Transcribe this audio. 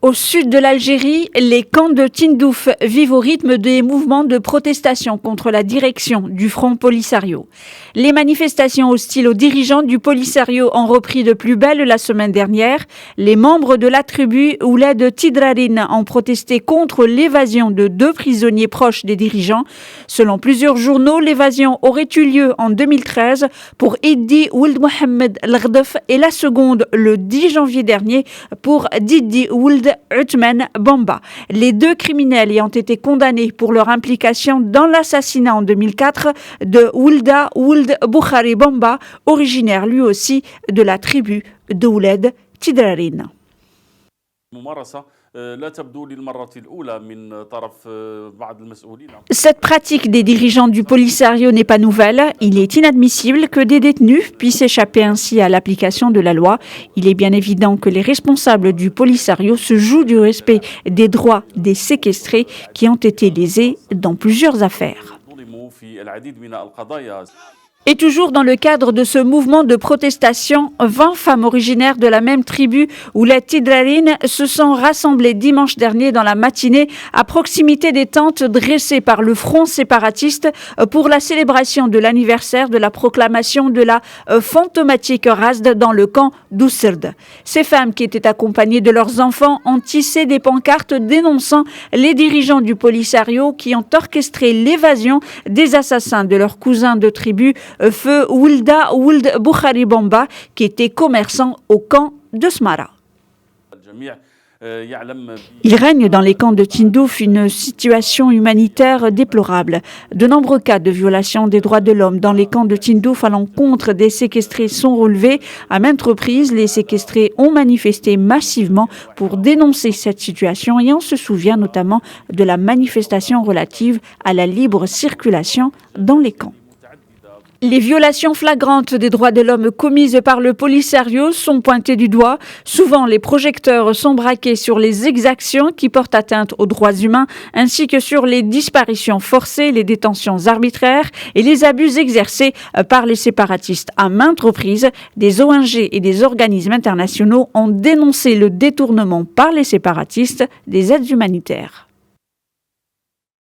Au sud de l'Algérie, les camps de Tindouf vivent au rythme des mouvements de protestation contre la direction du Front Polisario. Les manifestations hostiles aux dirigeants du Polisario ont repris de plus belle la semaine dernière. Les membres de la tribu Ouled Tidrarin ont protesté contre l'évasion de 2 prisonniers proches des dirigeants. Selon plusieurs journaux, l'évasion aurait eu lieu en 2013 pour Iddi Ould Mohamed Laghdaf et la seconde le 10 janvier dernier pour Didi Ould Uthman Bamba. Les 2 criminels ayant été condamnés pour leur implication dans l'assassinat en 2004 de Oulda Ould Bukhari Bamba, originaire lui aussi de la tribu de Ouled Tidrarin. Cette pratique des dirigeants du Polisario n'est pas nouvelle. Il est inadmissible que des détenus puissent échapper ainsi à l'application de la loi. Il est bien évident que les responsables du Polisario se jouent du respect des droits des séquestrés qui ont été lésés dans plusieurs affaires. Et toujours dans le cadre de ce mouvement de protestation, 20 femmes originaires de la même tribu, Ouled Tidrarin, se sont rassemblées dimanche dernier dans la matinée à proximité des tentes dressées par le Front séparatiste pour la célébration de l'anniversaire de la proclamation de la fantomatique Razd dans le camp d'Ousserd. Ces femmes, qui étaient accompagnées de leurs enfants, ont tissé des pancartes dénonçant les dirigeants du Polisario qui ont orchestré l'évasion des assassins de leurs cousins de tribu, feu Oulda Ould Bukhari Bamba, qui était commerçant au camp de Smara. Il règne dans les camps de Tindouf une situation humanitaire déplorable. De nombreux cas de violation des droits de l'homme dans les camps de Tindouf à l'encontre des séquestrés sont relevés. À maintes reprises, les séquestrés ont manifesté massivement pour dénoncer cette situation et on se souvient notamment de la manifestation relative à la libre circulation dans les camps. Les violations flagrantes des droits de l'homme commises par le Polisario sont pointées du doigt. Souvent, les projecteurs sont braqués sur les exactions qui portent atteinte aux droits humains, ainsi que sur les disparitions forcées, les détentions arbitraires et les abus exercés par les séparatistes. À maintes reprises, des ONG et des organismes internationaux ont dénoncé le détournement par les séparatistes des aides humanitaires.